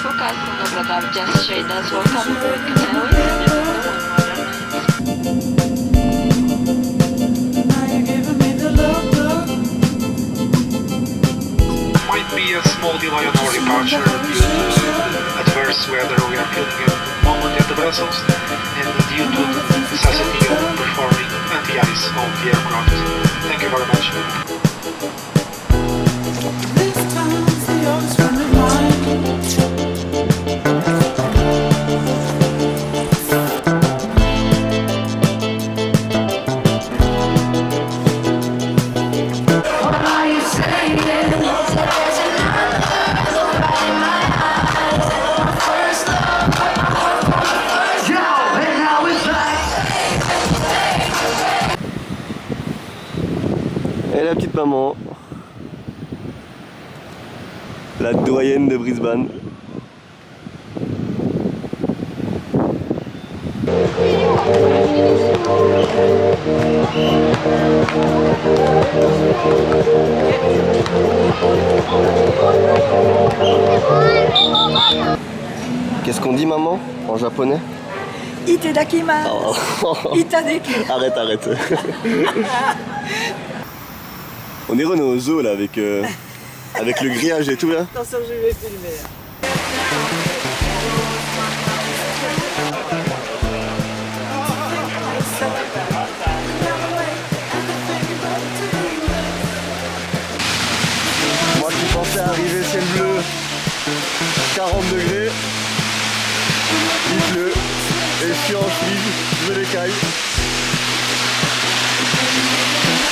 Focar quando oglądam Just Shade z Walkami Wyknęły Might be a small delay on our departure due to adverse weather. We are filming a moment at the vessels and due to the necessity of performing anti-ice on the aircraft. Thank you very much. This time's the oldest friend of mine. Et la petite maman, la doyenne de Brisbane. Qu'est-ce qu'on dit maman en japonais? Itadakimasu. Oh. Itadakimasu. Arrête. On est revenu au zoo là avec le grillage et tout là. Attention, je vais filmer. Moi qui pensais arriver ciel bleu, 40 degrés, il pleut et je suis en chemise, je me l'écaille.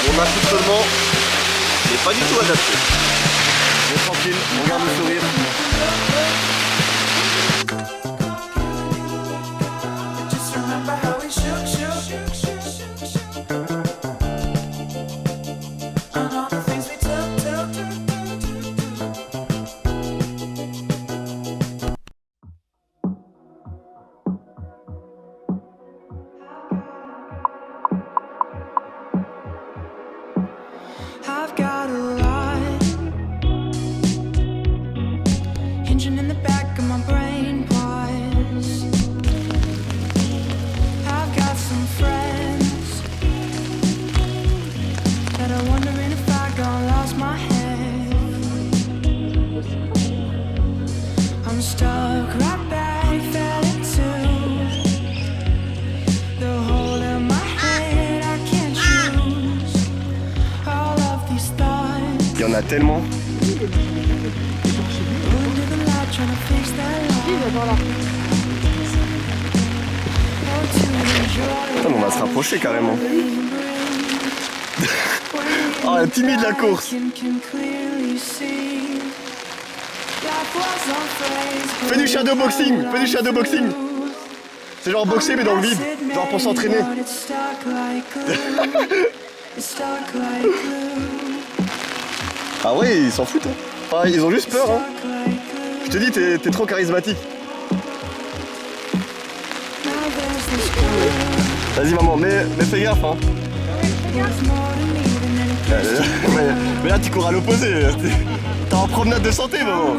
On a tout seulement, mais pas du tout adapté. Mais tranquille, on garde le sourire. I've got a lot hinging in the back of my brain pause. I've got some friends that are wondering if I got lost my head. I'm stuck right back, fell into the hole in my head. I can't choose all of these thoughts. Il y en a tellement. Putain, on va se rapprocher carrément. Oh, la timide la course. Fais du shadow boxing. C'est genre boxer mais dans le vide, genre pour s'entraîner. Ah ouais, ils s'en foutent. Hein. Enfin, ils ont juste peur. Hein. Je te dis, t'es trop charismatique. Vas-y maman, mais fais gaffe. Hein. Mais là tu cours à l'opposé. T'es en promenade de santé maman.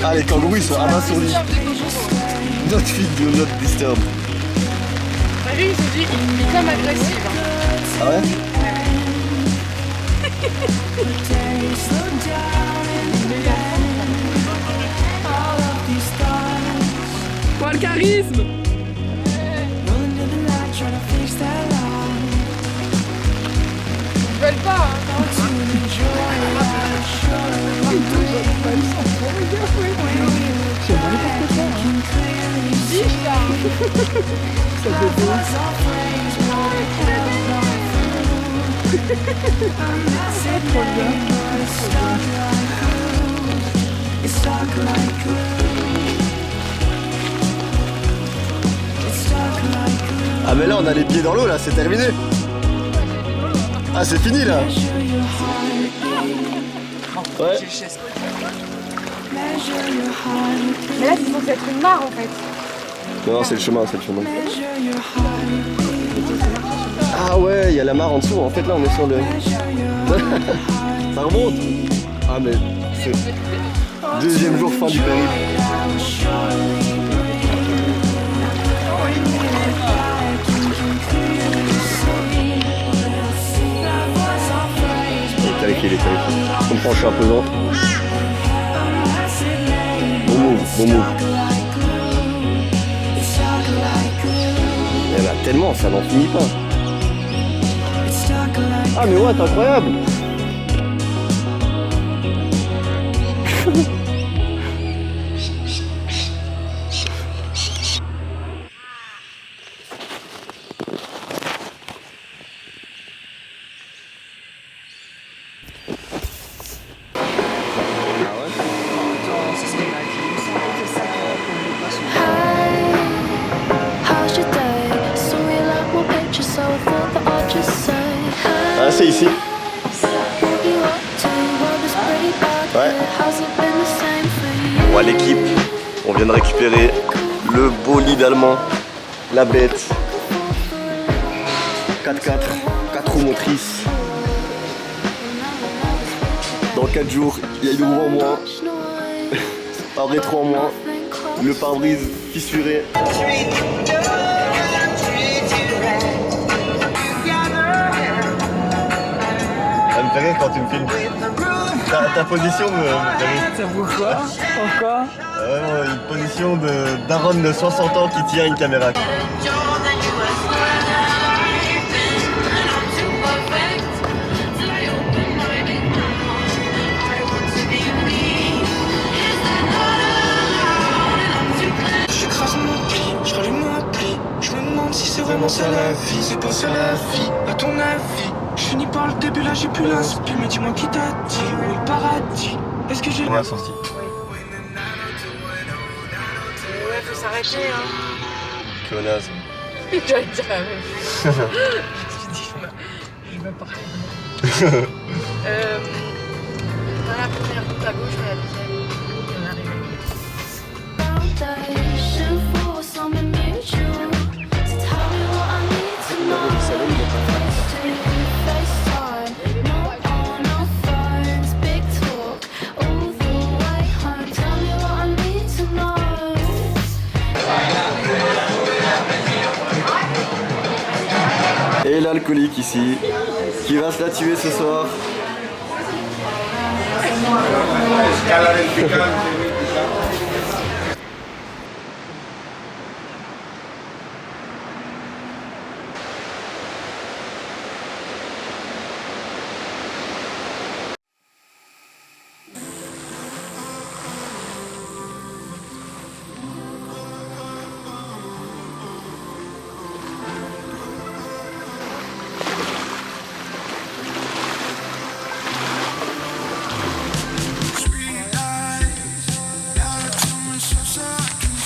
Ah les kangourous ils sont abasourdis. Not fit, do not disturb. Bah lui il se dit il est comme agressif. Ah ouais? Quoi le charisme? Ils veulent pas Ah mais là on a les pieds dans l'eau là, c'est terminé. Ah c'est fini là. Ouais. Mais là c'est censé être une mare en fait. Non, c'est le chemin, c'est le chemin. measure your height, Ah ouais, il y a la mare en dessous. En fait, là, on est sur le... Ça remonte. Ah mais c'est... Deuxième jour, fin du périple. Il est terrifié. Je comprends, je suis un peu lent. Bon move, bon move. Il y en a tellement, ça n'en finit pas. Ah mais ouais, c'est incroyable. how's your day? Saw you like my picture, so I thought that I'd just say, Ah c'est ici. what you up to? Well, it's pretty bad. Ouais. How's it been the same for you? Bon, l'équipe, on vient de récupérer le bolide allemand, la bête. 4x4, 4 roues motrices. Dans 4 jours, il y a une roue en moins, un rétro en moins, le pare-brise fissuré. Ça me fait rire quand tu me filmes. Ta position me fait rire. Ça vaut quoi? Pourquoi? Vraiment une position de daronne de 60 ans qui tient une caméra. J'écrase mon pied, je rallume mon appli. Je me demande si c'est vraiment ça la vie. C'est pas ça la vie, à ton avis. Je finis par le début, là j'ai plus l'inspi. Mais dis-moi qui t'a dit, où est le paradis? Est-ce que j'ai... On a sorti. Ouais, faut s'arrêter, hein. Que naze. J'allais dire la même chose. Je dis, je vais partir. Pas la première route à gauche, mais la deuxième. On est arrivé. Foundation for something mutual. So tell me what I need to know. FaceTime, not on our phones. Big talk all the way home. Tell me what I need to know. Et l'alcoolique ici, qui va se la tuer ce soir.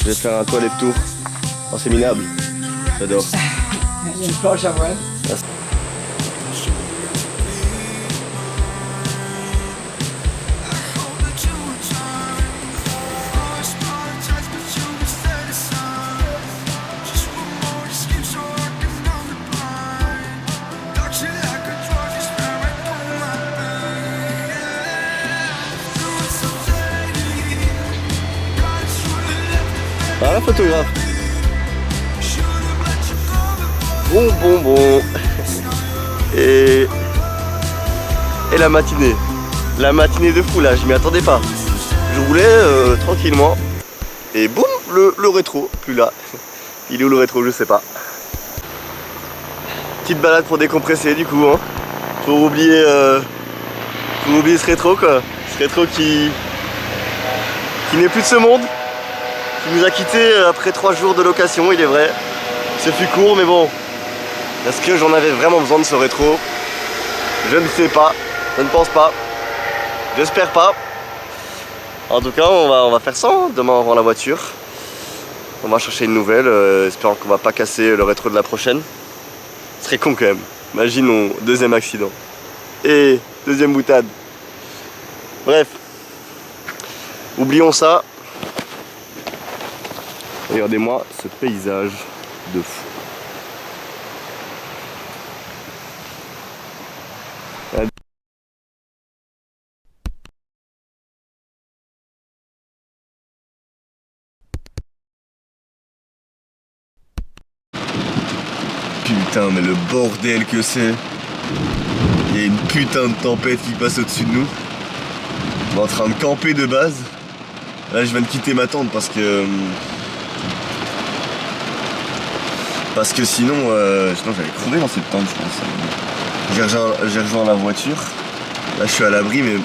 Je vais faire un toilette tour en séminable. J'adore. Il y a une planche à voile. Ah, la photographe. Bon. Et la matinée. La matinée de fou là, je m'y attendais pas. Je roulais tranquillement. Et boum, le rétro, plus là. Il est où le rétro, je sais pas. Petite balade pour décompresser du coup, hein. Pour oublier ce rétro quoi. Ce rétro qui n'est plus de ce monde. Qui nous a quittés après 3 jours de location, il est vrai. Ce fut court, mais bon. Est-ce que j'en avais vraiment besoin de ce rétro? Je ne sais pas. Je ne pense pas. J'espère pas. En tout cas, on va faire ça. Hein. Demain, on rend la voiture. On va chercher une nouvelle, espérant qu'on va pas casser le rétro de la prochaine. Ce serait con quand même. Imaginons deuxième accident. Et deuxième boutade. Bref. Oublions ça. Regardez-moi ce paysage de fou. Putain, mais le bordel que c'est. Il y a une putain de tempête qui passe au-dessus de nous. On est en train de camper de base. Là, je viens de quitter ma tente parce que sinon j'allais crever dans cette tente, je pense. J'ai rejoint la voiture. Là, je suis à l'abri, mais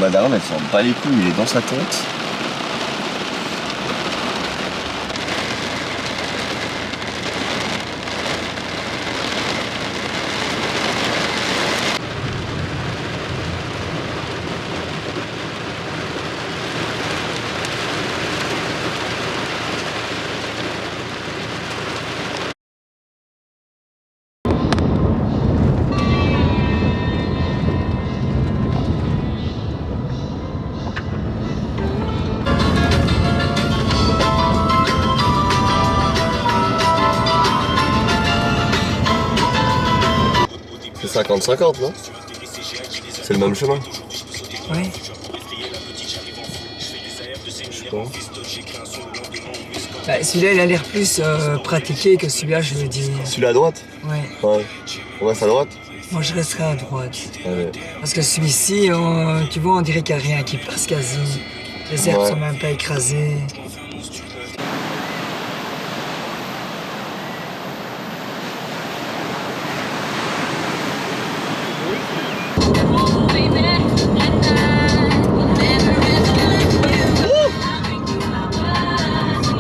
ma daronne, elle s'en bat les couilles. Il est dans sa tente. C'est 50-50, non? C'est le même chemin. Oui. Je pense. Bah, celui-là, il a l'air plus pratiqué que celui-là, je veux dire. Celui-là à droite? Ouais. Ouais. On reste à droite? Moi, je resterai à droite. Allez. Parce que celui-ci, tu vois, on dirait qu'il n'y a rien qui passe quasi. Les herbes sont même pas écrasées.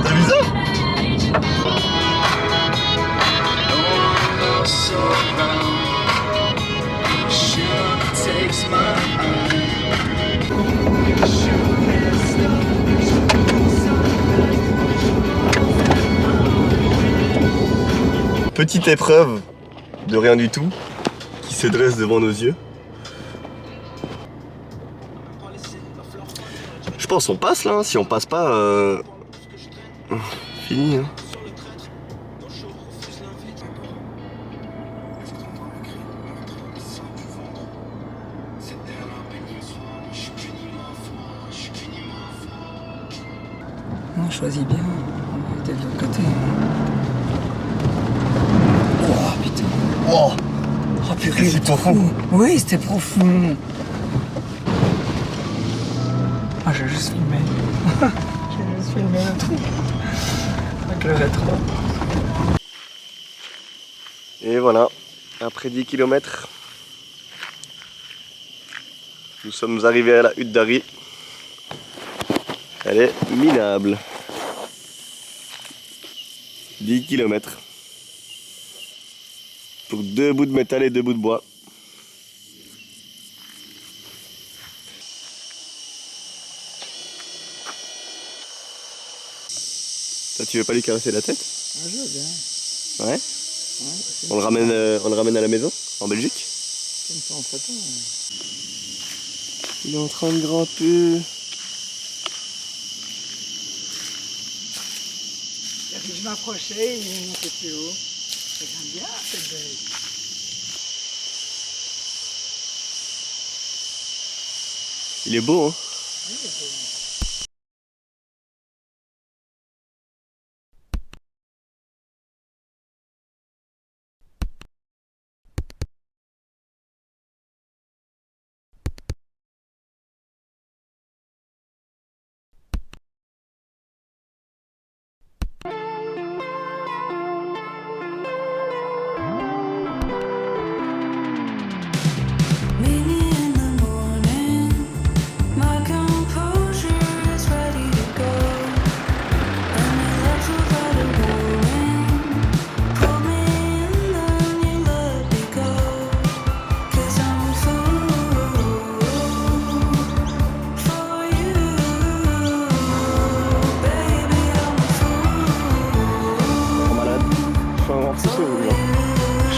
T'as vu ça? Petite épreuve de rien du tout qui se dresse devant nos yeux. Je pense qu'on passe là, hein. Si on passe pas, fini. Hein. On choisit bien. On était de l'autre côté. Oh putain. Wow. Oh purée, C'est profond. Oui, c'était profond. Ah, j'ai juste filmé. J'ai juste filmé le truc. Avec le rétro. Et voilà, après 10 km, nous sommes arrivés à la hutte d'Harry. Elle est minable. 10 km. Pour 2 bouts de métal et 2 bouts de bois. Toi, tu veux pas lui caresser la tête? Ah, je veux bien. Ouais. Ouais, On le ramène à la maison, en Belgique. comme ça en photo. Il est en train de grimper. Je m'approchais, il est monté plus haut. J'aime bien cette bête. Il est beau, hein? Oui, il est beau.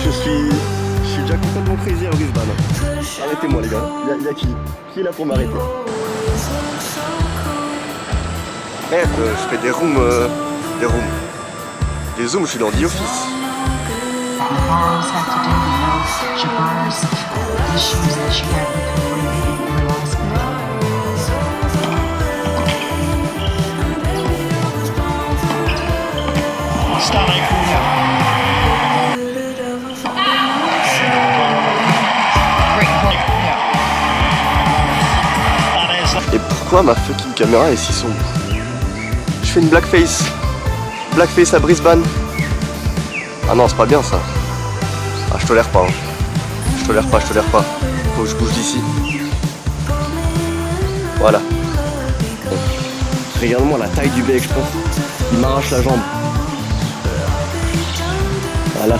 Je suis déjà complètement crazy à Brisbane. Arrêtez-moi les gars. Il y a qui? Qui est là pour m'arrêter? Merde, je fais des rooms Des rooms. Des zooms, je suis dans The Office. The borrows have to do with those Jabars, issues that she had with her roommate in her last bed. Et pourquoi ma fucking caméra est si sombre? Je fais une blackface. Blackface à Brisbane. Ah non, c'est pas bien ça. Ah, je tolère pas. Hein. Je tolère pas, je tolère pas. Faut que je bouge d'ici. Voilà. Bon. Regarde-moi la taille du bec, je pense. Il m'arrache la jambe. Voilà.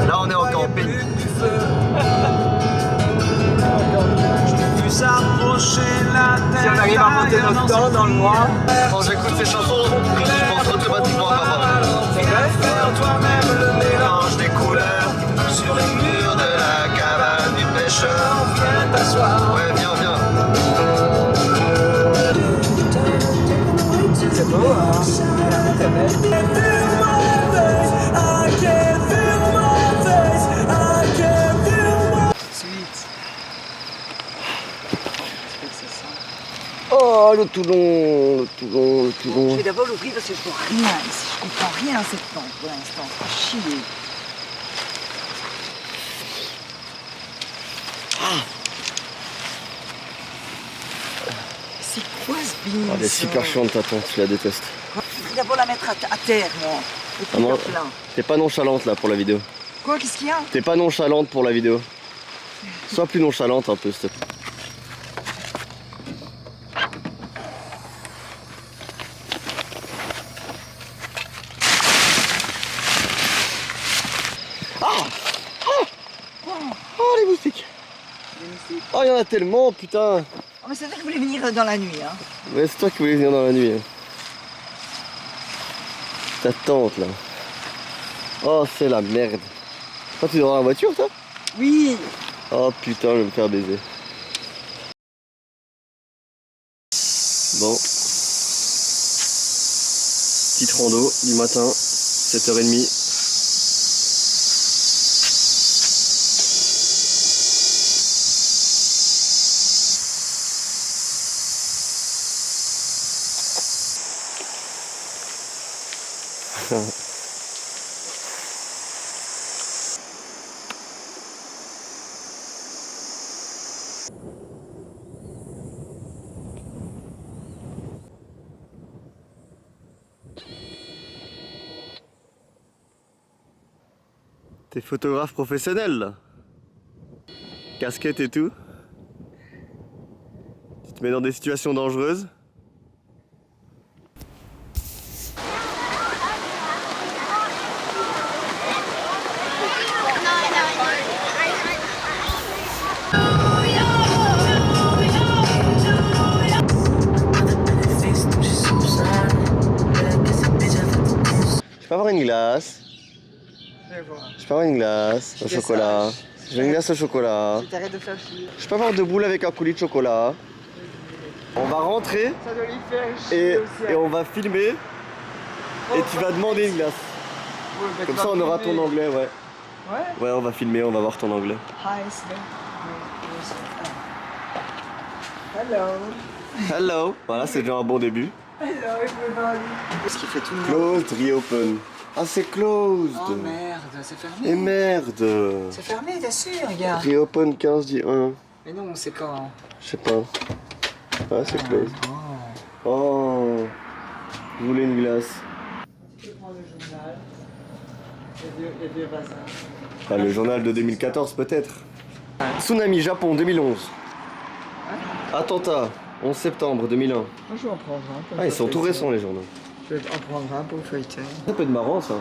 Là on est en camping. Si on arrive à monter notre temps dans le noir. Quand j'écoute ces chansons, je pense automatiquement à papa. Faire toi-même le mélange des couleurs sur les murs de la cabane du pêcheur. Viens t'asseoir. Ouais, viens, viens. C'est beau, hein? C'est belle. Oh, le Toulon, le Toulon, le Toulon. Je vais d'abord l'ouvrir parce que je vois rien ici. Je comprends rien à cette plante pour l'instant. C'est chier. C'est quoi ce bine? Elle est super chiante ta tante, je la déteste. Je vais d'abord la mettre à terre, moi. Et puis Ah non, le plein. t'es pas nonchalante là pour la vidéo. Quoi, qu'est-ce qu'il y a? T'es pas nonchalante pour la vidéo. Sois plus nonchalante un peu, s'il te plaît. Oh les moustiques. Oh il y en a tellement, putain. Oh, mais c'est vrai que vous voulez venir dans la nuit, hein? Ouais, c'est toi qui voulais venir dans la nuit. Hein. Ta tante là. Oh c'est la merde. Toi tu dors dans la voiture toi? Oui. Oh putain, je vais me faire baiser. Bon. Petite rando du matin, 7h30. T'es photographe professionnel là. Casquette et tout. Tu te mets dans des situations dangereuses. Je peux avoir une glace? Je peux avoir une glace au chocolat. J'ai une glace au chocolat. T'arrêtes de faire chier. Je peux avoir deux boules avec un coulis de chocolat. On va rentrer Ça doit lui faire chier et on va filmer. Et tu vas demander une glace. Comme ça on aura ton anglais, ouais. Ouais? Ouais, on va filmer, on va voir ton anglais. Hi, Sven. Hello. Hello. Voilà, c'est déjà un bon début. Qu'est-ce qu'il fait tout le monde? Closed, reopen. Ah, c'est closed. Oh merde, c'est fermé. Et merde. C'est fermé, t'es sûr, regarde. Reopen 15-1. Mais non, c'est quand? Je sais pas. Ah, c'est closed. Oh. Je voulais une glace. Je prends le journal. Les vieux bazar. Ah, le journal de 2014 peut-être. Tsunami Japon 2011. Attentat 11 septembre 2001. Moi, je vais en prendre un. Pour Ah, ils sont tout récents les journaux. Je vais en prendre un pour feuilleter. Ça peut être marrant ça.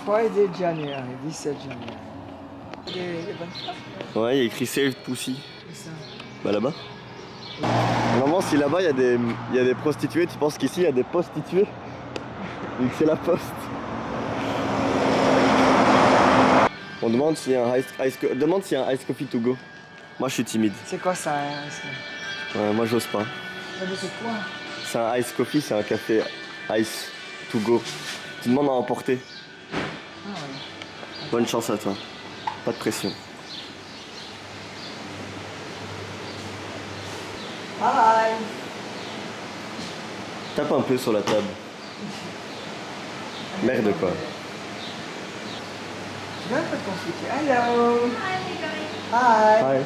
Friday January, 17 janvier. Les bonnes femmes, Ouais, il y a écrit Saved Pussy. c'est ça. Bah là-bas. Normalement, si là-bas il y a des prostituées, tu penses qu'ici il y a des prostituées? Vu que c'est la poste. On demande s'il y a un ice coffee to go. Moi je suis timide. C'est quoi ça? Ouais, moi j'ose pas. C'est quoi? C'est un ice coffee, c'est un café ice to go. Tu demandes à emporter. Ah ouais. Bonne chance à toi. Pas de pression. Hi! Tape un peu sur la table. Merde quoi. Je vais un peu te consulter. Hello! Hi!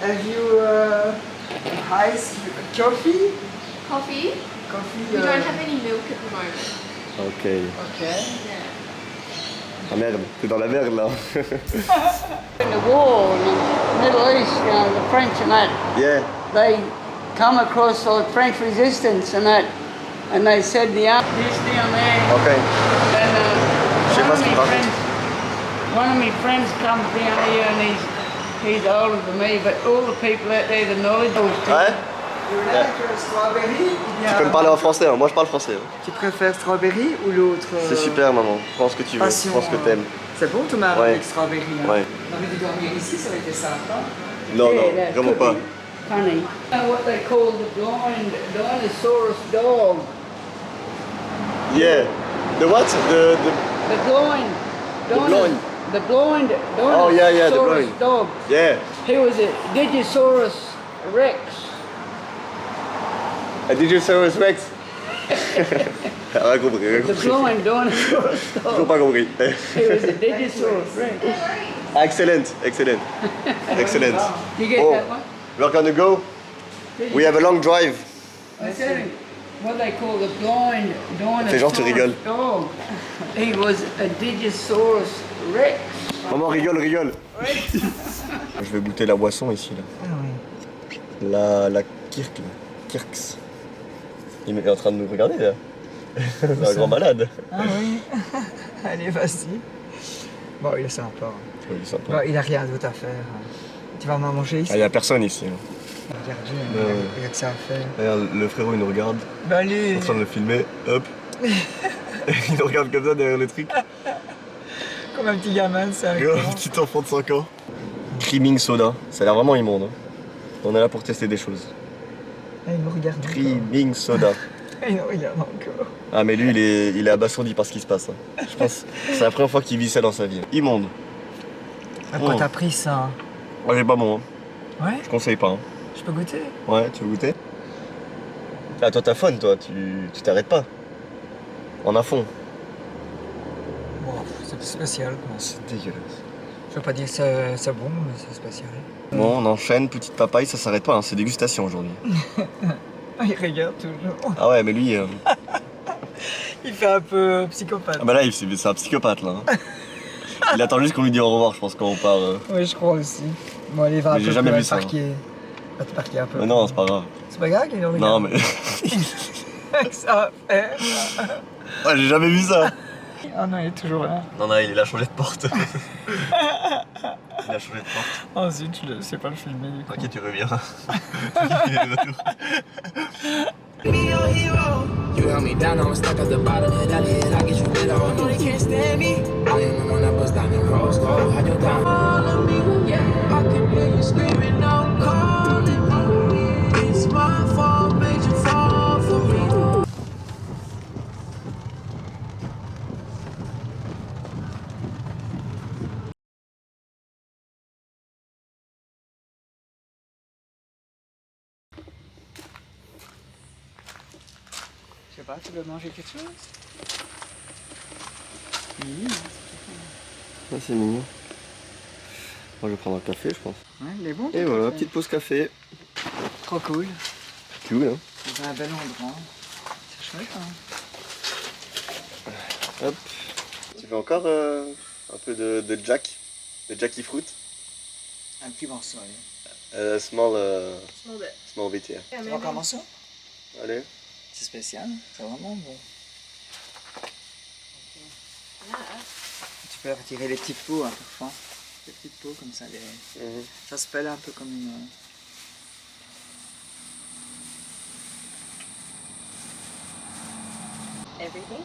Have you ice coffee? Coffee? Coffee? We don't have any milk at the moment. Ok. Okay. Ah merde, t'es dans la merde là. In the war in the Middle East, you know, the French and that, Yeah. they come across the French resistance and they said the army is down there. Ok. And Je sais pas ce qu'il raconte. one of my friends comes down here and he's older than me, but all the people out there, the knowledge was Ouais. You like strawberry? Tu peux me parler en français, hein. Moi je parle français. Hein. Tu préfères strawberry ou l'autre? C'est super maman, prends ce que tu veux, Passion, prends ce que t'aimes. C'est bon tout marron Ouais. avec strawberry. Hein? Ouais. On aurait dû dormir ici, ça aurait été sympa. Non, Yeah, non, that vraiment could pas. be funny. You know what they call the blind dinosaurus dog? Yeah. The what? The The blind. blind. The blind Oh, yeah, yeah, the dinosaurus blind. dog. yeah. He was a Digisaurus rex. A Digisaurus Rex. Rien compris, rien The compris. blind dinosaurus Toujours dog. pas compris. He was a Digisaurus rex. Excellent, excellent. Excellent. You get Oh, that one? we're gonna go. We have a long drive. I said what they call the blind Fais genre, tu rigoles. dinosaurus dog. He was a Digisaurus rex. Maman rigole, rigole. Je vais goûter la boisson ici là. La Kirk là. Kirks. Il est en train de nous regarder là. C'est un grand malade. Ah oui. Allez, vas-y. Bon, il est sympa. Oui, il est sympa. Bon, il a rien d'autre à faire. Tu vas m'en manger ici? Ah, il y a personne ici. Hein. Regarde, Ouais. il y a que ça à faire. Regarde, le frérot il nous regarde. Bah allez. En train de le filmer. Hop. Il nous regarde comme ça derrière le truc. Comme un petit gamin, ça. Regarde, un petit enfant de 5 ans. Creaming soda. Ça a l'air vraiment immonde. Hein. On est là pour tester des choses. Ah, il me regarde encore. Creaming soda. Il me regarde encore. Ah mais lui il est abasourdi par ce qui se passe. Hein. Je pense que c'est la première fois qu'il vit ça dans sa vie. Immonde. À quoi t'as pris ça? Ouais, c'est pas bon. Hein. Ouais? Je conseille pas. Hein. Je peux goûter? Ouais, tu veux goûter? Ah toi t'as faune toi, tu t'arrêtes pas. En à fond. Bon, c'est spécial quoi. C'est dégueulasse. Je veux pas dire que c'est bon, mais c'est spécial. Bon, on enchaîne, petite papaye, ça s'arrête pas, hein. C'est dégustation aujourd'hui. Ah, il regarde toujours. Ah ouais, mais lui... Il fait un peu psychopathe. Ah bah là, c'est un psychopathe là. Hein. Il attend juste qu'on lui dise au revoir, je pense, quand on part. Oui, je crois aussi. Bon, allez, va un Mais peu j'ai jamais plus vu ça, parquer. Va te parquer un peu. Mais non, c'est pas grave. C'est pas grave qu'il le regarde. Non, mais... Ça va faire. Ouais, j'ai jamais vu ça. Ah non, il est toujours là. Non, non, il a changé de porte. Il a changé de porte. Oh zut, je sais pas le filmer. Ok, tu reviens. Il est de retour. You held me down, I was stuck at the bottom of that lid. I get you lit on. No, they can't stand me. I am the one that bust down the cross. Go, had you down. All of me, yeah. I can hear you screaming out, calling me. It's my fault, made you fall for me. sais pas, tu veux manger quelque chose? Ah, c'est mignon. Moi je vais prendre un café je pense. Ouais, il est bon. Et voilà, petite pause café. Trop cool. Cool hein. C'est un bel endroit. C'est chouette, hein. Hop. Tu veux encore un peu de Jack? De Jackie Fruit? Un petit morceau, allez. Small bit, yeah. Tu veux encore un morceau? Allez. C'est spécial, c'est vraiment bon. Tu peux retirer les petites peaux, hein, parfois. Les petites peaux comme ça, ça se pèle un peu comme une... Everything.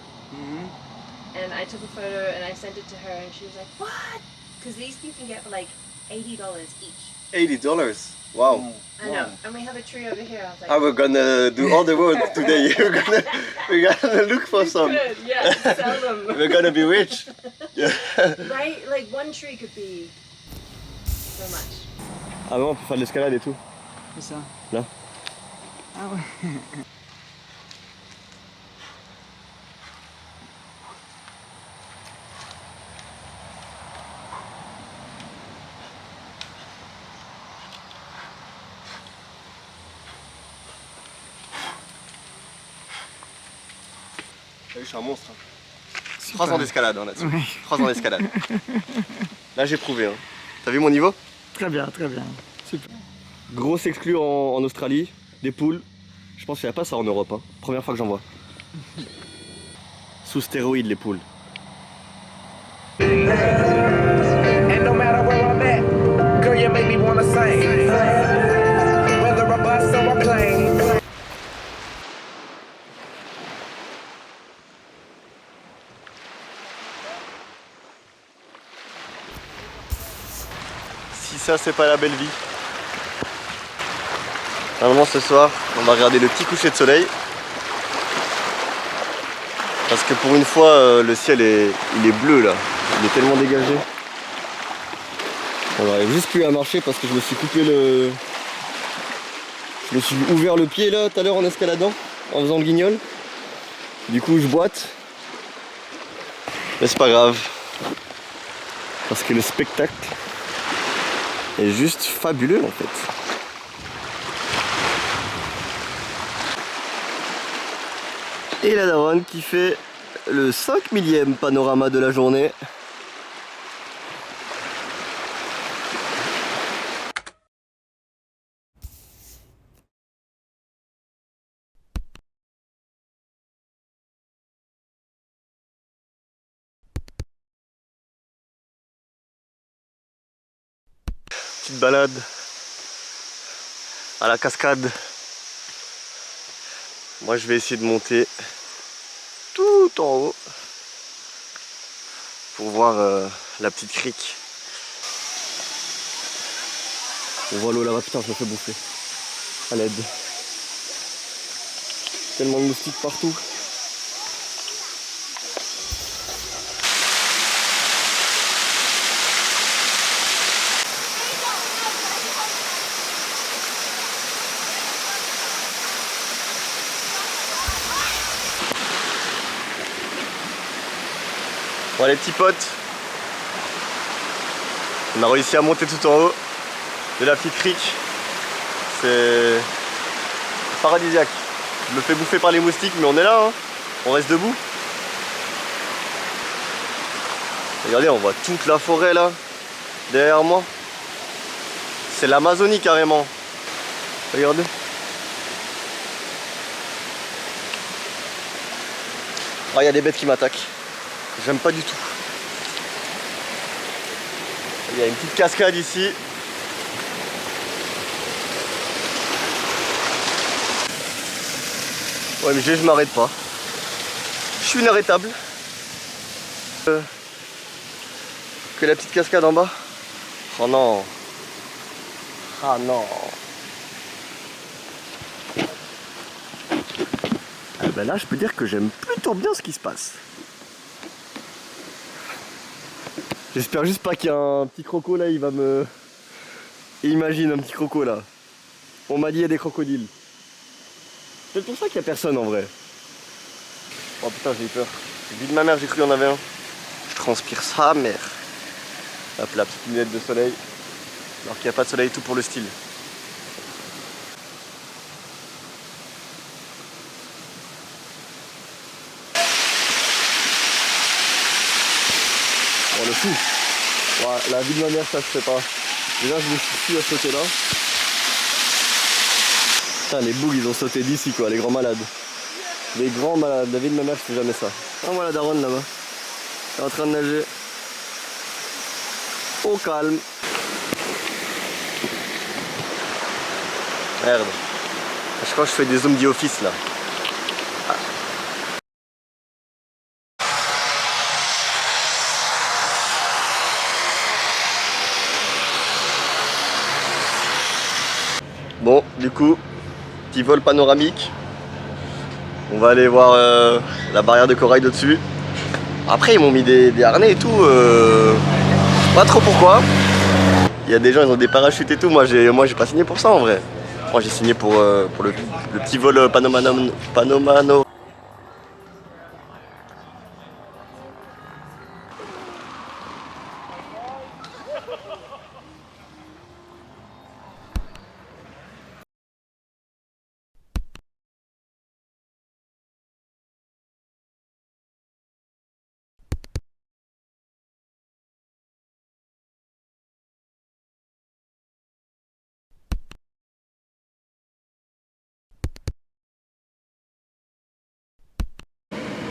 And I took a photo and I sent it to her and she was like, what? Because these you can get for like $80 each. $80? Wow. I know. And we have a tree over here. I was like, Ah, we're gonna do all the work today. we're gonna look for some. good. Yeah, sell them. We're gonna be rich. Yeah. Right? Like one tree could be so much. Ah non, on peut faire de l'escalade et tout. C'est ça. Là. Ah ouais. Je suis un monstre. 3 ans d'escalade hein, là-dessus. 3 ans d'escalade. Là j'ai prouvé. Hein. T'as vu mon niveau? Très bien, très bien. Super. Grosse exclue en Australie, des poules. Je pense qu'il n'y a pas ça en Europe. Hein. Première fois que j'en vois. Sous stéroïdes les poules. And no matter where I'm at, girl, you make me wanna sing. Whether I bus or a plane. Si ça c'est pas la belle vie. Normalement ce soir, on va regarder le petit coucher de soleil. Parce que pour une fois, le ciel il est bleu là. Il est tellement dégagé. On n'arrive juste plus à marcher parce que je me suis coupé le... Je me suis ouvert le pied là tout à l'heure en escaladant, en faisant le guignol. Du coup je boite. Mais c'est pas grave. Parce que le spectacle est juste fabuleux en fait. Et la daronne qui fait le 5 millième panorama de la journée. Petite balade à la cascade. Moi je vais essayer de monter tout en haut pour voir la petite crique. On voit l'eau là-bas, putain je me fais bouffer à l'aide. Tellement de moustiques partout. Bon les petits potes, on a réussi à monter tout en haut de la petite crique. C'est paradisiaque. Je me fais bouffer par les moustiques mais on est là, hein. On reste debout. Regardez, on voit toute la forêt là, derrière moi. C'est l'Amazonie carrément. Regardez. Ah, il y a des bêtes qui m'attaquent. J'aime pas du tout. Il y a une petite cascade ici. Ouais mais je m'arrête pas. Je suis inarrêtable. Que la petite cascade en bas. Oh non. Ah non. Ah ben là je peux dire que j'aime plutôt bien ce qui se passe. J'espère juste pas qu'il y a un petit croco là, il va me... Imagine un petit croco là. On m'a dit il y a des crocodiles. C'est pour ça qu'il y a personne en vrai. Oh putain, j'ai eu peur. Vu de ma mère, j'ai cru qu'il y en avait un. Je transpire sa mère. Hop, la petite lunette de soleil. Alors qu'il n'y a pas de soleil, tout pour le style. Oh le fou. Ouais, la vie de ma mère, ça je sais pas. Déjà je me suis à sauter là. Putain, les bougs ils ont sauté d'ici quoi, les grands malades. Les grands malades, la vie de ma mère je fais jamais ça. Oh moi la daronne là-bas. Elle est en train de nager. Au calme. Merde. Je crois que je fais des zooms d'office là. Bon, du coup, petit vol panoramique. On va aller voir la barrière de corail de dessus. Après, ils m'ont mis des harnais et tout. Je sais pas trop pourquoi. Il y a des gens, ils ont des parachutes et tout. Moi, j'ai pas signé pour ça en vrai. Moi, j'ai signé pour le petit vol panomano.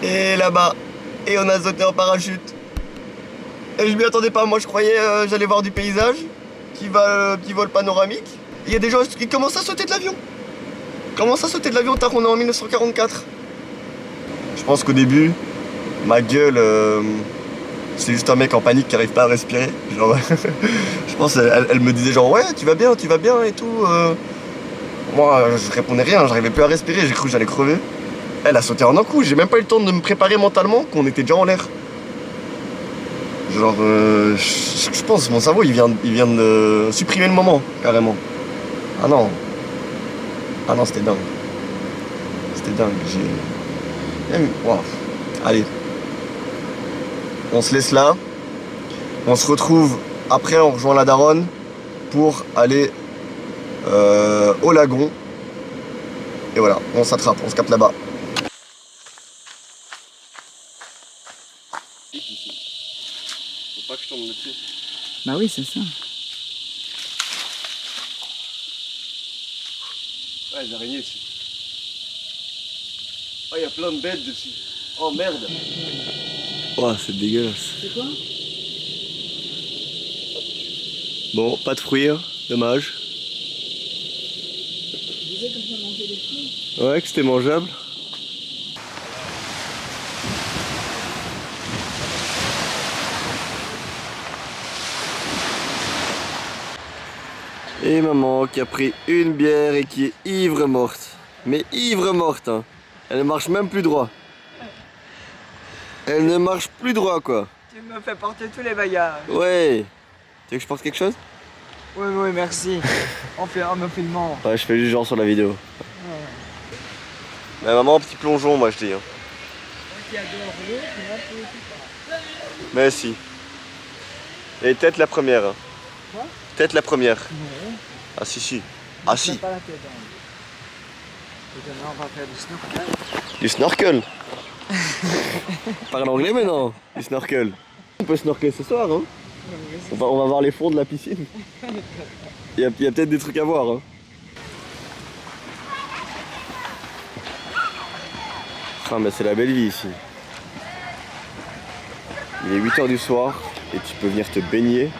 Et là-bas, et on a sauté en parachute. Et je m'y attendais pas, moi je croyais j'allais voir du paysage, petit vol panoramique. Il y a des gens qui commencent à sauter de l'avion. Commencent à sauter de l'avion tant qu'on est en 1944. Je pense qu'au début, ma gueule, c'est juste un mec en panique qui arrive pas à respirer. Genre, je pense elle me disait genre ouais tu vas bien et tout. Moi je répondais rien, j'arrivais plus à respirer, j'ai cru que j'allais crever. Elle a sauté en un coup, j'ai même pas eu le temps de me préparer mentalement qu'on était déjà en l'air. Genre, je pense mon cerveau il vient de supprimer le moment, carrément. Ah non, c'était dingue. C'était dingue, wow. Allez, on se laisse là. On se retrouve après, on rejoint la daronne pour aller au lagon. Et voilà, on s'attrape, on se capte là-bas. Faut pas que je tombe dessus. Bah oui, c'est ça. Ouais, les araignées ici. Oh, il y a plein de bêtes dessus. Oh merde. Oh, c'est dégueulasse. C'est quoi? Bon, pas de fruits, hein. Dommage. Tu disais qu'on peut manger des fruits? Ouais, que c'était mangeable. Et maman qui a pris une bière et qui est ivre morte. Mais ivre morte, hein. Elle ne marche même plus droit. Elle ne marche plus droit, quoi. Tu me fais porter tous les bagages. Ouais. Tu veux que je porte quelque chose? Oui, merci. En me filmant. Ouais, je fais juste genre sur la vidéo. Ouais. Mais maman, petit plongeon, moi je dis. Hein. Mais si. Et peut-être la première. Hein. Quoi? Peut-être la première. Non. Ah si. Ah si. Pas la tête, hein. Et demain, on va faire du snorkel. Du snorkel. Parle anglais maintenant. Du snorkel. On peut snorkeler ce soir, hein. On va voir les fonds de la piscine. Il y a peut-être des trucs à voir. Hein. Ah mais c'est la belle vie ici. Il est 8 h du soir et tu peux venir te baigner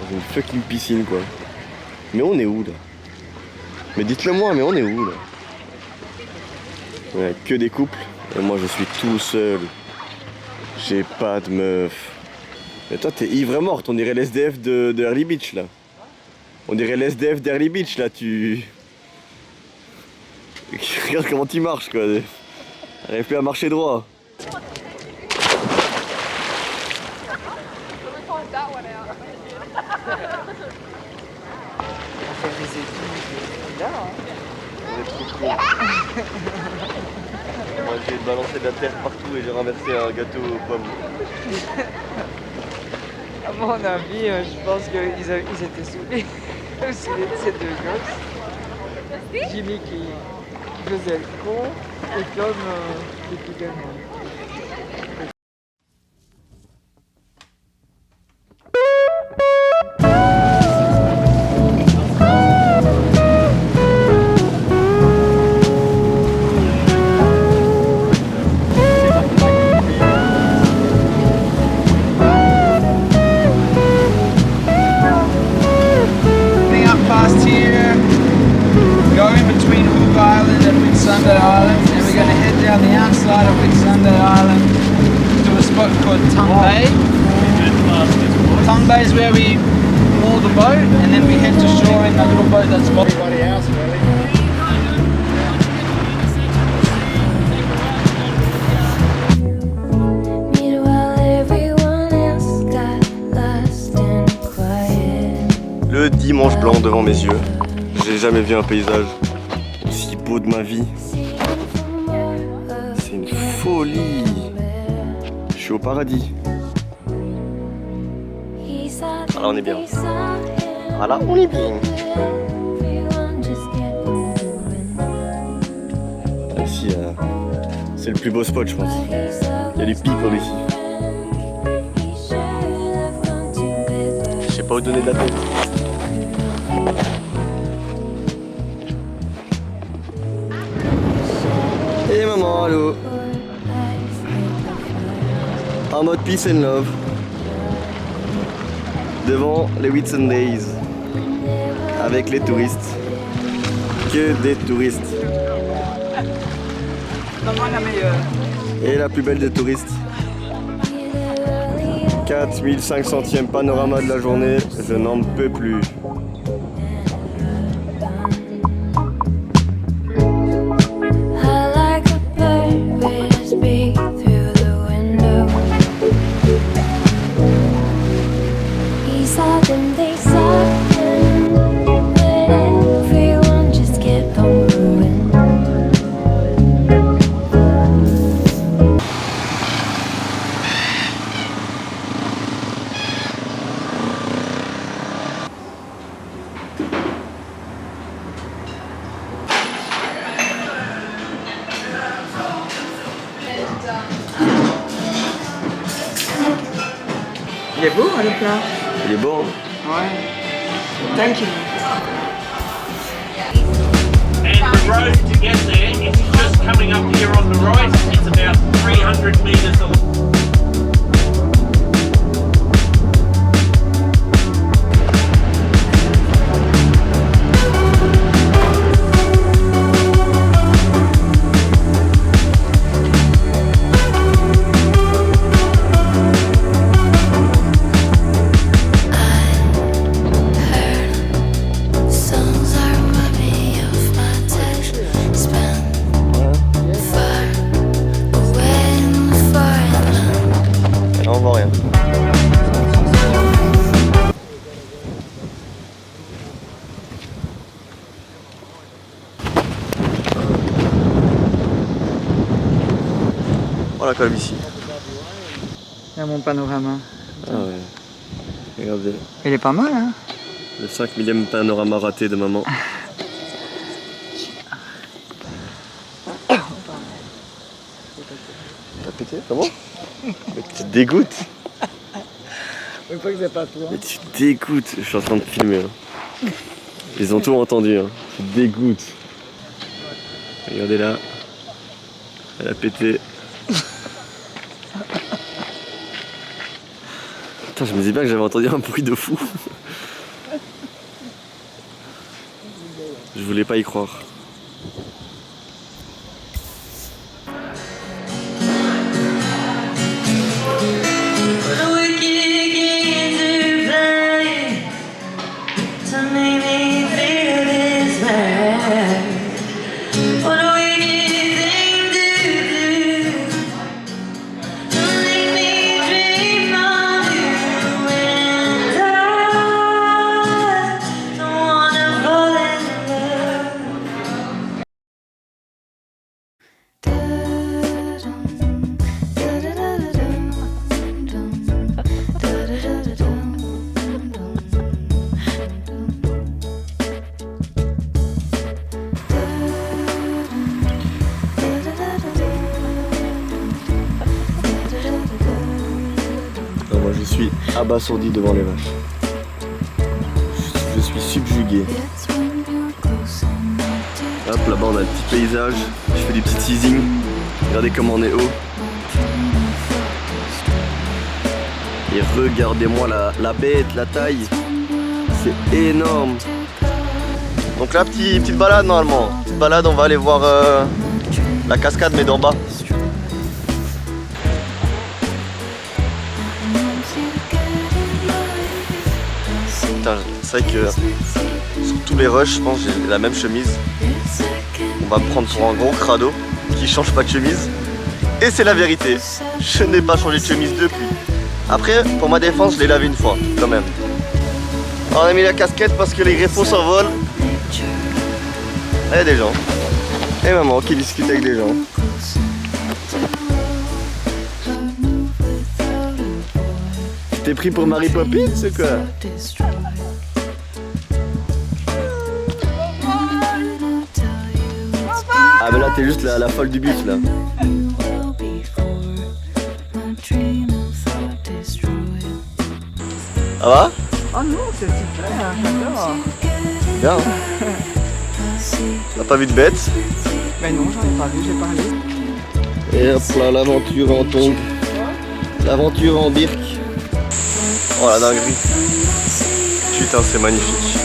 dans une fucking piscine quoi. Mais on est où là? Mais dites-le moi, mais on est où là? Ouais, que des couples et moi je suis tout seul. J'ai pas de meuf. Et toi t'es ivre morte, on dirait l'SDF de Early Beach là. On dirait l'SDF d'Early Beach là, tu... Regarde comment tu marches quoi. T'arrives plus à marcher droit. On fait des études là, hein. On est trop cool. Moi j'ai balancé de la terre partout et j'ai renversé un gâteau aux pommes. À mon avis, je pense qu'ils étaient saoulés. Ces deux gosses. Jimmy qui faisait le con et Tom qui était gamin. Past here, going between Hook Island and Whitsunday Island, and we're going to head down the outside of Whitsunday Island to a spot called Tongue Bay. Tongue Bay is where we moor the boat, and then we head to shore in a little boat that's for everybody else, really. Le dimanche blanc devant mes yeux. J'ai jamais vu un paysage aussi beau de ma vie. C'est une folie. Je suis au paradis. Ah là on est bien. Ah là on est bien. Ici c'est le plus beau spot je pense. Il y a des people ici. Je sais pas où donner de la tête. Et maman, allô. En mode peace and love. Devant les Whitsundays. Avec les touristes. Que des touristes. Comment la meilleure? Et la plus belle des touristes. 4500e panorama de la journée. Je n'en peux plus. Il est beau, hein, le plat. Il est beau, hein? Ouais. Thank you. And the road to get there is just coming up here on the right. It's about 300 metres away. Voilà comme ici. Il y a mon panorama. Ah ouais. Regardez. Il est pas mal, hein? Le 5 millième panorama raté de maman. T'as pété? Comment? Mais tu dégoûtes. Je veux pas que c'est pas toi. Mais tu dégoûtes. Je suis en train de filmer. Hein. Ils ont tout entendu. Hein. Tu dégoûtes. Regardez là. Elle a pété. Putain, je me disais bien que j'avais entendu un bruit de fou. Je voulais pas y croire. Da abasourdi devant les vaches. Je suis subjugué. Hop, là-bas on a le petit paysage. Je fais des petits teasings. Regardez comment on est haut. Et regardez-moi la bête, la taille. C'est énorme. Donc là, petite balade normalement. Petite balade, on va aller voir la cascade mais d'en bas. C'est vrai que sur tous les rushs, je pense que j'ai la même chemise. On va me prendre pour un gros crado qui change pas de chemise. Et c'est la vérité, je n'ai pas changé de chemise depuis. Après, pour ma défense, je l'ai lavé une fois, quand même. Alors, on a mis la casquette parce que les greffons s'envolent. Il y a des gens. Et maman qui discute avec des gens. T'es pris pour Mary Poppins ou quoi? Ah mais là t'es juste la folle du bus là. Ça va? Oh non, c'est super, j'adore. Bien hein. T'as pas vu de bête? Mais non, j'en ai pas vu, j'ai parlé. Et hop là, l'aventure en tongue. L'aventure en birk. Oh la dinguerie. Putain, c'est magnifique.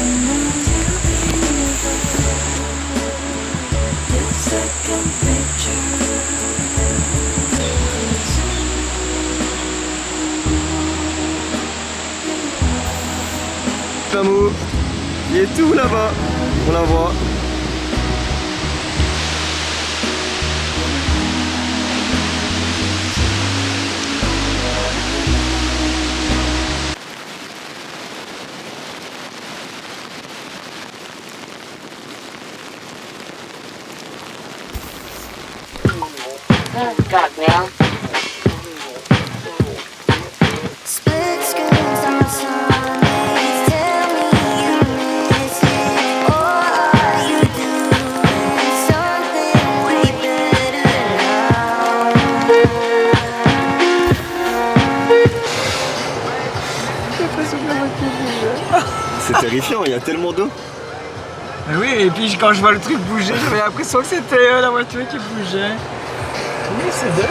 L'amour, il est tout là-bas. On la voit. God, man. Split screens on Sundays. Tell me you miss it, or are you doing something way better now? C'est terrifiant, il y a tellement d'eau. Mais oui, et puis quand je vois le truc bouger, j'avais l'impression que c'était la voiture qui bougeait. Oui, c'est dingue.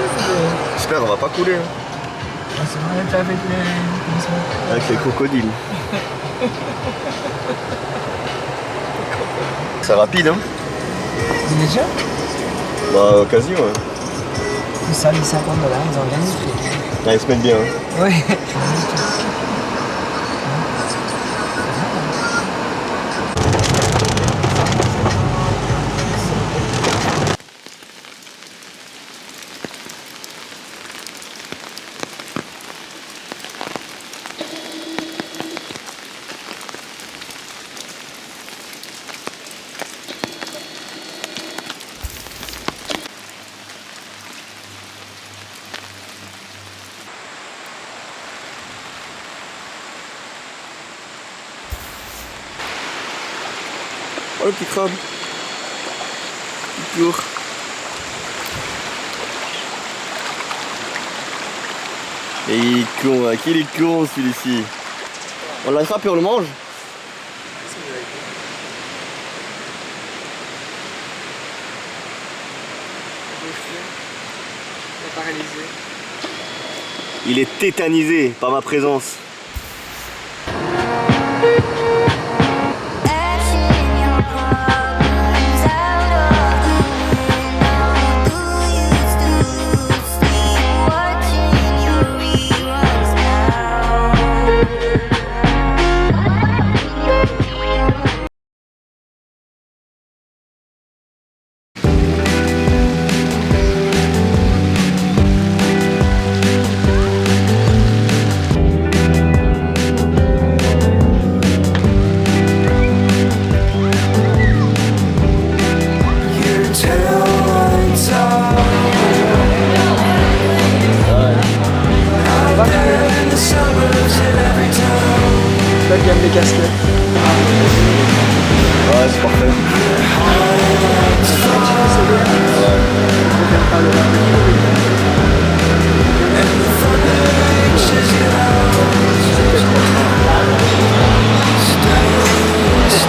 J'espère on va pas couler. Hein. C'est vrai, avec les... Avec les crocodiles. C'est rapide hein. Déjà? Bah quasi ouais. Ça, les 50 $, ils ont gagné le fric. Ah, ils se mettent bien. Hein. Oui. Oh le petit crabe. Il court. Et il est con, à qui il est con celui-ci. On l'attrape et on le mange. Il est tétanisé par ma présence.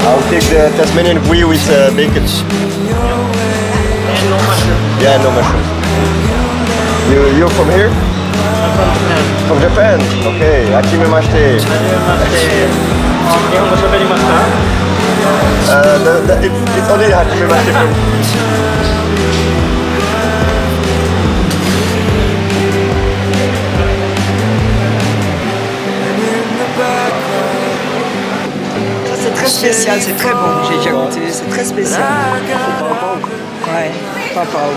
I'll take the Tasmanian brie with bacon. And no mushroom. Yeah, no mushrooms. You're from here? From Japan. From Japan? Okay, hachimemashite. It's only hachimemashite from... C'est très spécial, c'est très bon, j'ai déjà goûté, c'est très spécial. Ouais, pas pareil.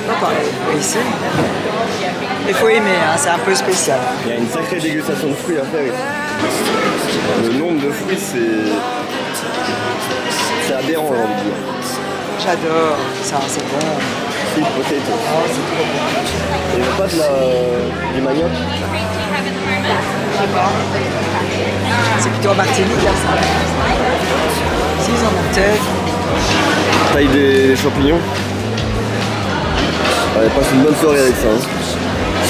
Pas pareil, oui, c'est. Il faut aimer, hein, c'est un peu spécial. Il y a une sacrée dégustation de fruits à faire ici. Le nombre de fruits, c'est aberrant, j'ai envie de dire. J'adore, ça, c'est bon. Sweet potato. Oh, c'est trop bon. Il n'y a pas du manioc? Je sais pas. C'est plutôt en Martinique, là, ça. Si, ils en ont peut-être. Taille des champignons. Allez, passe une bonne soirée avec ça. Hein.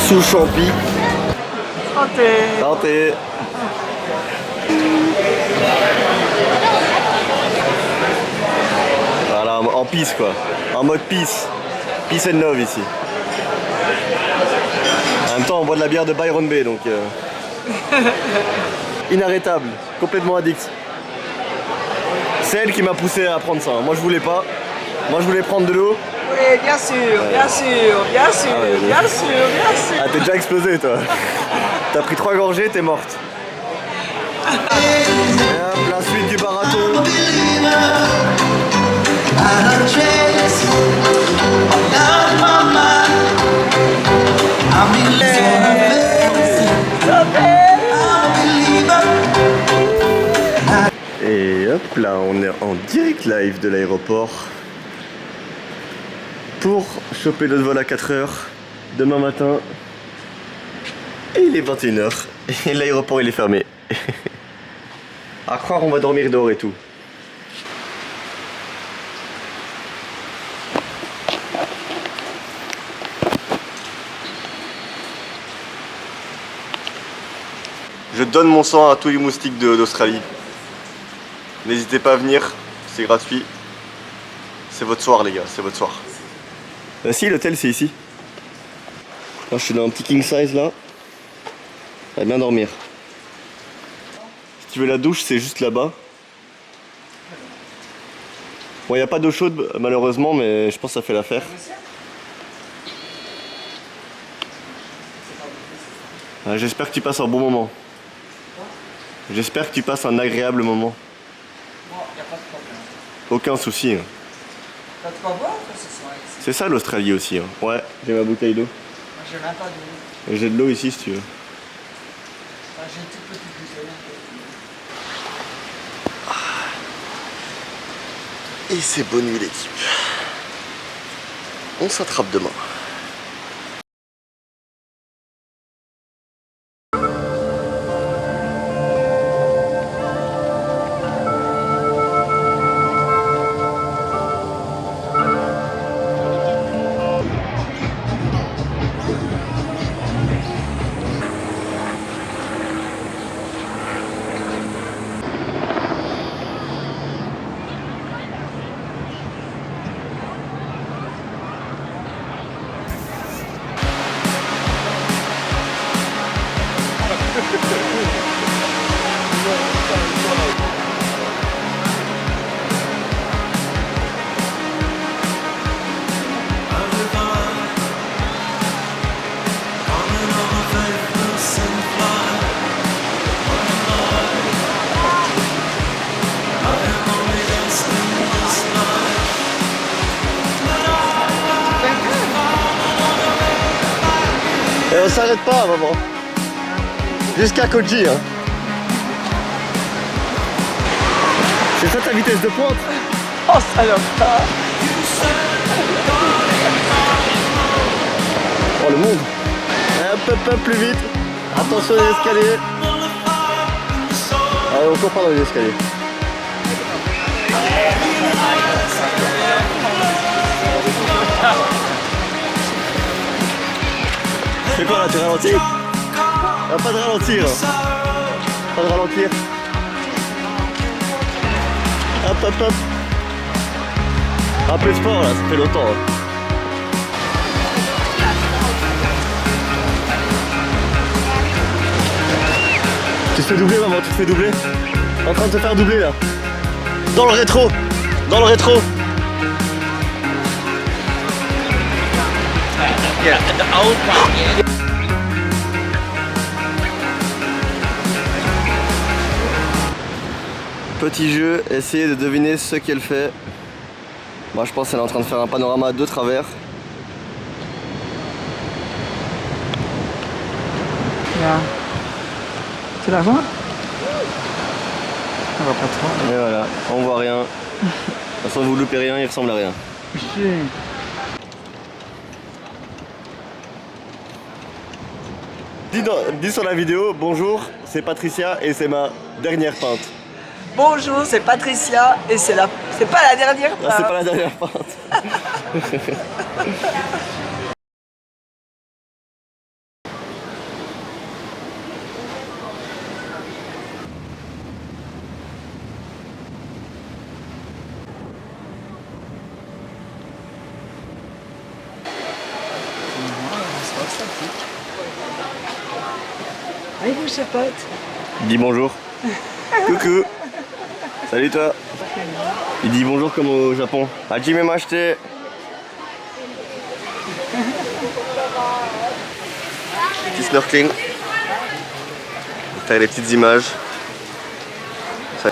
Sous champi. Santé. Santé. Voilà, en peace quoi. En mode peace. Peace and love ici. En même temps, on boit de la bière de Byron Bay donc. Inarrêtable, complètement addict. C'est elle qui m'a poussé à prendre ça. Moi je voulais pas. Moi je voulais prendre de l'eau. Oui, bien sûr, bien sûr, bien sûr, Ah ouais, bien sûr, bien sûr. Ah t'es déjà explosé toi. T'as pris 3 gorgées, t'es morte. Et hop, la suite du marathon. Et hop là, on est en direct live de l'aéroport pour choper notre vol à 4h demain matin. Et il est 21h et l'aéroport il est fermé. À croire on va dormir dehors et tout. Je donne mon sang à tous les moustiques d'Australie. N'hésitez pas à venir, c'est gratuit. C'est votre soir les gars, c'est votre soir. Si, l'hôtel c'est ici. Là, je suis dans un petit king size là. Ça va bien dormir. Si tu veux la douche, c'est juste là-bas. Bon, il n'y a pas d'eau chaude malheureusement, mais je pense que ça fait l'affaire. J'espère que tu passes un bon moment. J'espère que tu passes un agréable moment. Bon, y a pas de problème. Aucun souci. Hein. T'as de quoi boire ce soir ici? C'est ça l'Australie aussi. Hein. Ouais, j'ai ma bouteille d'eau. Moi, j'ai même pas d'eau. J'ai de l'eau ici si tu veux. Enfin, j'ai une toute petite bouteille. Et c'est bonne nuit l'équipe. On s'attrape demain. Et on s'arrête pas, maman. Jusqu'à Koji, hein. C'est ça ta vitesse de pointe? Oh, salopard. Oh, le monde. Hop, plus vite. Attention les escaliers. Allez, on court pas dans les escaliers. C'est quoi là, tu ralentis? Pas de ralentir. Pas de ralentir. hop, hop, hop. Un peu de sport là, ça fait longtemps. Hein. Tu te fais doubler maman, tu te fais doubler. En train de te faire doubler là. Dans le rétro. Dans le rétro. Petit jeu, essayez de deviner ce qu'elle fait. Moi je pense qu'elle est en train de faire un panorama de travers. Là. Tu la vois? On voit pas trop. Et voilà, on voit rien. De toute façon vous loupez rien, il ressemble à rien. Dis sur la vidéo, bonjour, c'est Patricia et c'est ma dernière peinte. Bonjour, c'est Patricia et c'est pas la dernière Ah, c'est pas la dernière peinte. Allez, vous chapote. Dis bonjour. Coucou. Salut toi. Il dit bonjour comme au Japon. Hajime mashite. Petit snorkeling. Faire les petites images. Ça...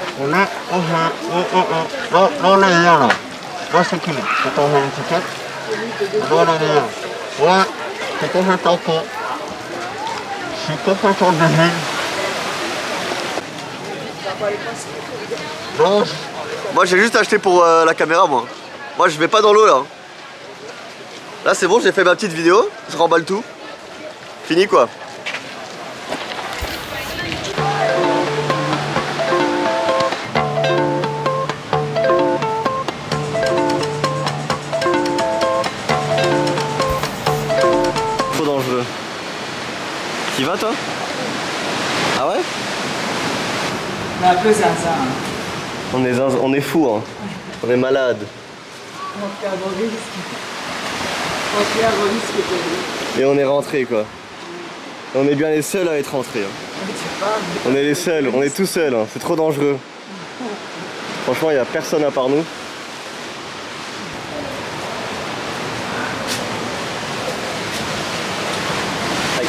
Moi j'ai juste acheté pour la caméra moi. Moi je vais pas dans l'eau là. Là c'est bon, j'ai fait ma petite vidéo, je remballe tout. Fini quoi. Trop dangereux. T'y vas toi? Ah ouais? On est un peu zinzin. On est fou hein. On est malade. On fait un bon risque. On fait un bon risque. Et on est rentré quoi. Et on est bien les seuls à être rentrés. Hein. On est les seuls, on est tout seuls, hein. C'est trop dangereux. Franchement il n'y a personne à part nous. Aïe.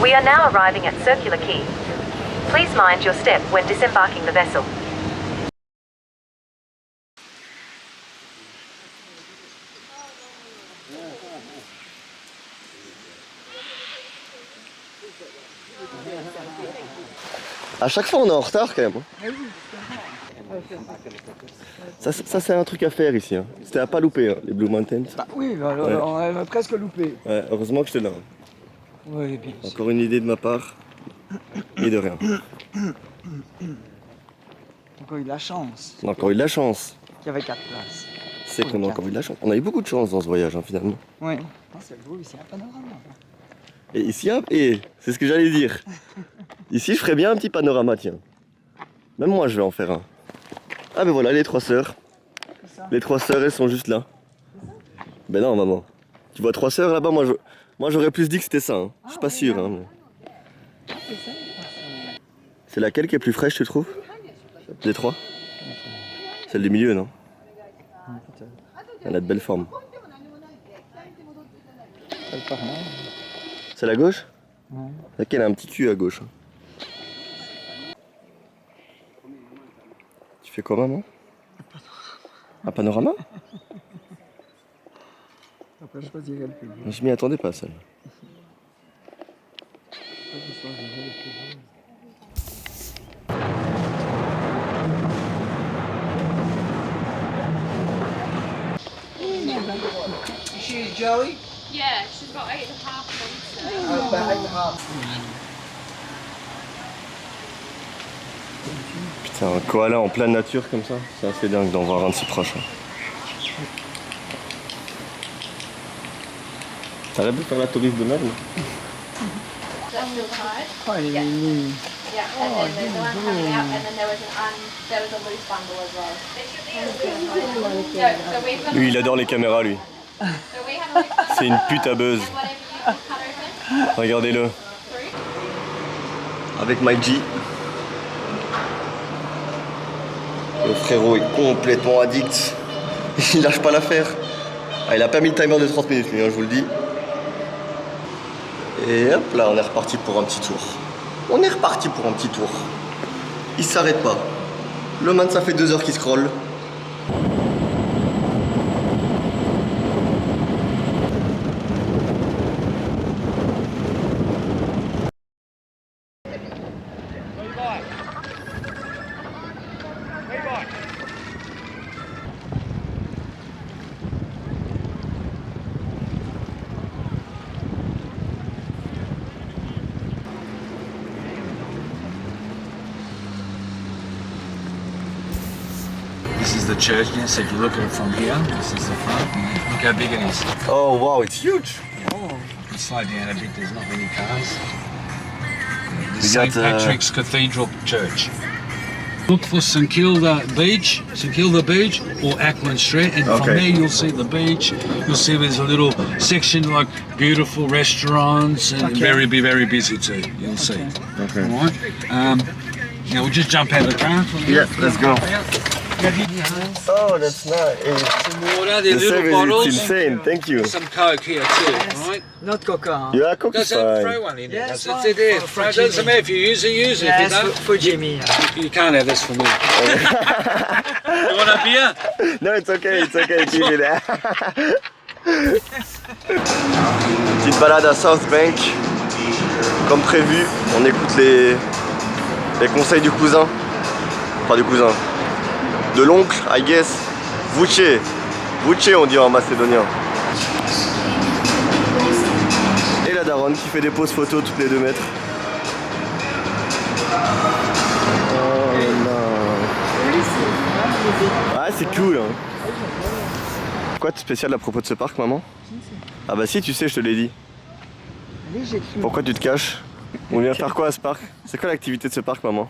We are now arriving at Circular Quay. Please mind your step when disembarking the vessel. À chaque fois on est en retard quand même. Ça c'est un truc à faire ici. Hein. C'était à pas louper hein, les Blue Mountains. Bah oui, bah, Ouais. on a presque loupé. Ouais, heureusement que j'étais là. Oui, bien sûr. Encore une idée de ma part. Et de rien. Encore eu de la chance. On a encore eu de la chance. Il y avait 4 places. C'est qu'on a encore eu de la chance. On a eu beaucoup de chance dans ce voyage hein, finalement. Oui. C'est beau ici, un panorama. Et ici, et c'est ce que j'allais dire. Ici, je ferais bien un petit panorama, tiens. Même moi, je vais en faire un. Ah ben voilà, les 3 sœurs. Les 3 sœurs, elles sont juste là. Ben non, maman. Tu vois 3 sœurs là-bas, moi j'aurais plus dit que c'était ça. Hein. Je suis pas sûr. Hein, mais... C'est laquelle qui est plus fraîche, tu trouves? Des 3? Celle du milieu, non? Elle a de belles formes. C'est la gauche? Ouais. Laquelle a un petit cul à gauche. Hein. Tu fais quoi, maman? Un panorama? Après, je choisirais le plus beau. Je m'y attendais pas, celle-là. Après, je choisirais le plus beau. She's Joey. Yeah, she's got 8.5 months now. Oh, about 8.5. Putain, un koala en pleine nature comme ça, c'est assez dingue d'en voir un de si proche. Hein. T'aurais pu faire la touriste de mer, non? Oh, il est mignon. Yeah, and then there's the one coming out, and then there was a loose bundle as well. So we've got Lui, il adore les caméras, lui. C'est une pute à buzz. Regardez-le. Avec Mike G. Le frérot est complètement addict. Il lâche pas l'affaire. Ah, il a pas mis le timer de 30 minutes, lui, hein, je vous le dis. Et hop là, on est reparti pour un petit tour. On est reparti pour un petit tour. Il s'arrête pas. Le man, ça fait 2 heures qu'il scrolle. This is the church, yes, if you look at it from here, this is the front. Look how big it is. Oh wow, it's huge. Oh. You slide down a bit, there's not many cars. The We St. got, Patrick's Cathedral Church. Look for St Kilda Beach or Ackland Street, and from Okay. there you'll see the beach. You'll see there's a little section like beautiful restaurants and very busy too. You'll see. Okay. All right. Now we'll just jump out of the car. Yeah, let's go. Oh, that's nice. Some water, The they're little service bottles. is insane, thank you. Some Coke here too, right? Not Coca. Huh? Yeah, Coke is Does that throw fine. one in? Yeah, That's it's it there. fine. Throw, For doesn't Jimmy. matter if you use it, use it. If Yes, you don't, for Jimmy. you can't have this for me. You want a beer? No, it's okay, keep it there. Petite balade à South Bank. Comme prévu, on écoute les conseils du cousin. Enfin du cousin. De l'oncle, I guess. Vuce. Vuce on dit en macédonien. Et la daronne qui fait des poses photos toutes les 2 mètres. Oh non. Ouais, c'est cool. Hein. Quoi de spécial à propos de ce parc, maman? Ah bah si, tu sais, je te l'ai dit. Pourquoi tu te caches? On vient faire quoi à ce parc? C'est quoi l'activité de ce parc, maman?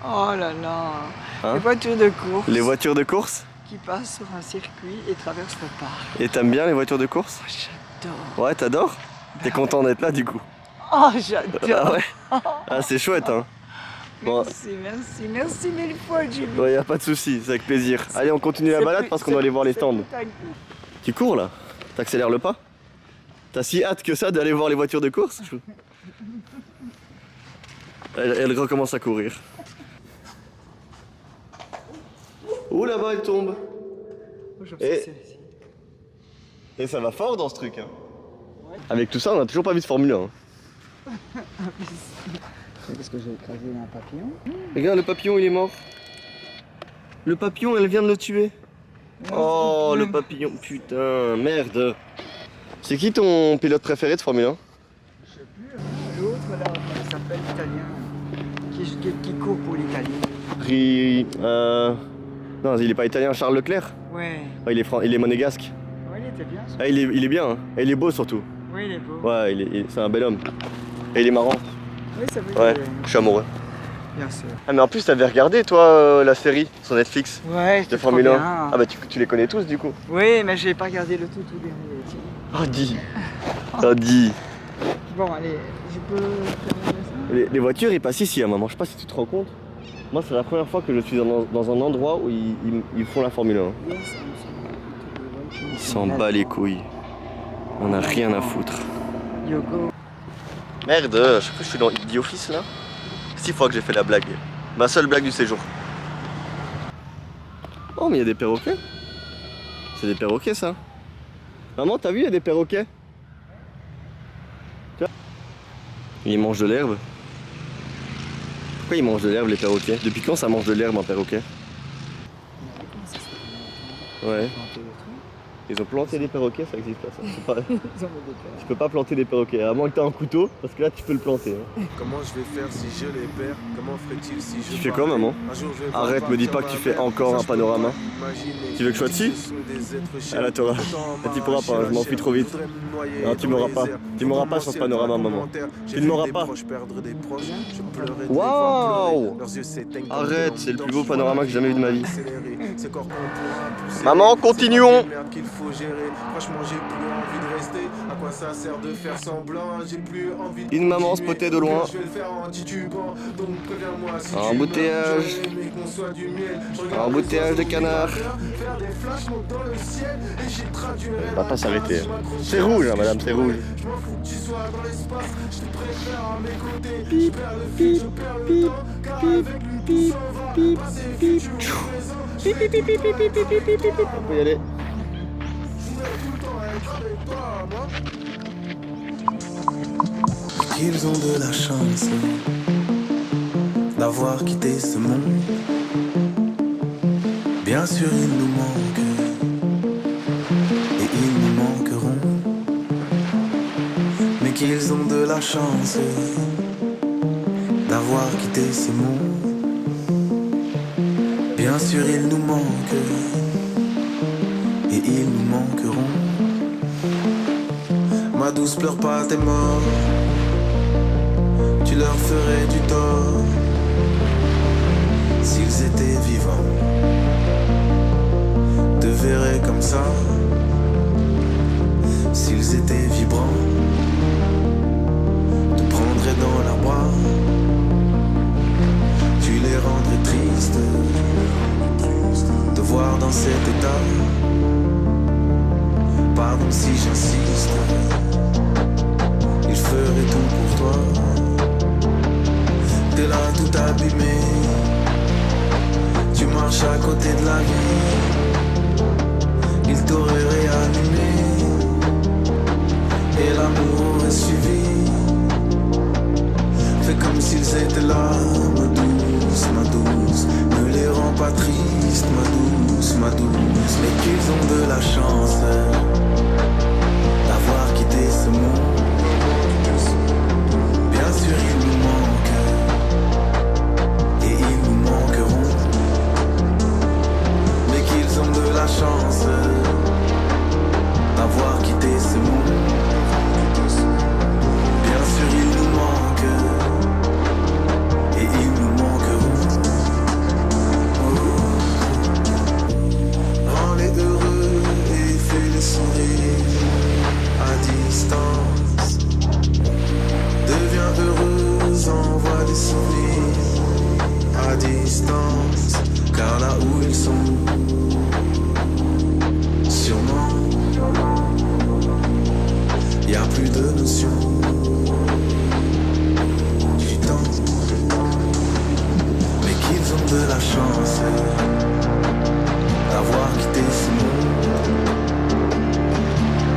Oh là là. Hein? Les voitures de course. Les voitures de course? Qui passent sur un circuit et traversent le parc. Et t'aimes bien les voitures de course? Oh, j'adore. Ouais, t'adores? T'es content d'être là du coup? Oh, j'adore. Ah ouais? Ah, c'est chouette, hein? Bon, Merci mille fois, Jimmy. ouais, y a pas de souci, c'est avec plaisir. Allez, on continue la balade parce qu'on doit aller voir les stands. Tu cours là? T'accélères le pas? T'as si hâte que ça d'aller voir les voitures de course? Elle recommence à courir. Ouh, là-bas, elle tombe. Et ça va fort dans ce truc. Hein. Avec tout ça, on a toujours pas vu de Formule 1. C'est parce que j'ai écrasé un papillon. Regarde, le papillon, il est mort. Le papillon, elle vient de le tuer. Oh, le papillon, putain, merde. C'est qui ton pilote préféré de Formule 1? Je sais plus. L'autre, là, il s'appelle italien. Qui court pour l'Italie. Non, il est pas italien, Charles Leclerc? Ouais. Ouais, il est monégasque. Ouais, il était bien. Ça. Ah, il est bien, hein. Et il est beau surtout. Oui, il est beau. Ouais, c'est un bel homme. Et il est marrant. Oui, ça veut Ouais, dire. je suis amoureux. Bien sûr. Ah, mais en plus, t'avais regardé, toi, la série sur Netflix? Ouais, de c'était Formule trop 1. bien. Ah, bah, tu les connais tous, du coup. Oui, mais j'ai pas regardé le tout dernier. Oh, dis. Oh, dis. Bon, allez, je peux terminer ça? Les voitures, ils passent ici, à un moment. Je sais pas si tu te rends compte. Moi, c'est la première fois que je suis dans un endroit où ils font la Formule 1. Ils s'en bat les couilles. On a rien à foutre. Yoko. Merde, je sais pas, je suis dans The Office là. 6 fois que j'ai fait la blague. Ma seule blague du séjour. Oh, mais il y a des perroquets. C'est des perroquets, ça. Maman, t'as vu, il y a des perroquets. Tiens. Ils mangent de l'herbe. Pourquoi ils mangent de l'herbe, les perroquets? Depuis quand ça mange de l'herbe, un perroquet? Ouais. Ils ont planté des perroquets, ça existe pas ça. Pas... Tu peux pas planter des perroquets, à moins que t'aies un couteau, parce que là tu peux le planter. Hein. Comment je vais faire si je les perds? Comment ferait-il si je... Tu fais quoi maman? Arrête, me dis pas que tu fais encore un panorama. Tu veux que je sois dessus? Ah là t'auras. Tu pourras pas, je m'enfuis trop vite. Non, tu m'auras pas. Tu m'auras pas sur ce panorama maman. Tu ne m'auras pas. Waouh! Arrête, c'est le plus beau panorama que j'ai jamais vu de ma vie. Maman, continuons! Une maman spotée de loin. Un embouteillage. Un embouteillage de canard. On va pas s'arrêter. C'est rouge, hein, madame, c'est rouge. Pip, pip, pip, pip, pip, pip, pip. Pip, pip, pip, pip, pip, pip, pip, pip, pip. On peut y aller. Qu'ils ont de la chance d'avoir quitté ce monde. Bien sûr ils nous manquent et ils nous manqueront. Mais qu'ils ont de la chance d'avoir quitté ce monde. Bien sûr ils nous manquent et ils nous manqueront. Ma douce, pleure pas, t'es mort. Tu leur ferais du tort s'ils étaient vivants. Te verrais comme ça s'ils étaient vibrants. Te prendraient dans leurs bras. Tu les rendrais tristes de voir dans cet état. Pardon si j'insiste, ils feraient tout pour toi. T'es là tout abîmé, tu marches à côté de la vie. Ils t'auraient réanimé et l'amour aurait suivi. Fais comme s'ils étaient là, ma douce, ne les rends pas tristes, ma douce, mais qu'ils ont de la chance d'avoir quitté ce monde. Bien sûr ils nous manquent et ils nous manqueront. Mais qu'ils ont de la chance d'avoir quitté ce monde. Bien sûr ils nous manquent et ils nous manqueront. Rends-les heureux et fais-les sourire à distance. Deviens heureuse, envoie des sourires à distance. Car là où ils sont, sûrement, y a plus de notion du temps. Mais qu'ils ont de la chance d'avoir quitté ce monde.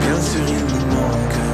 Bien sûr ils nous manquent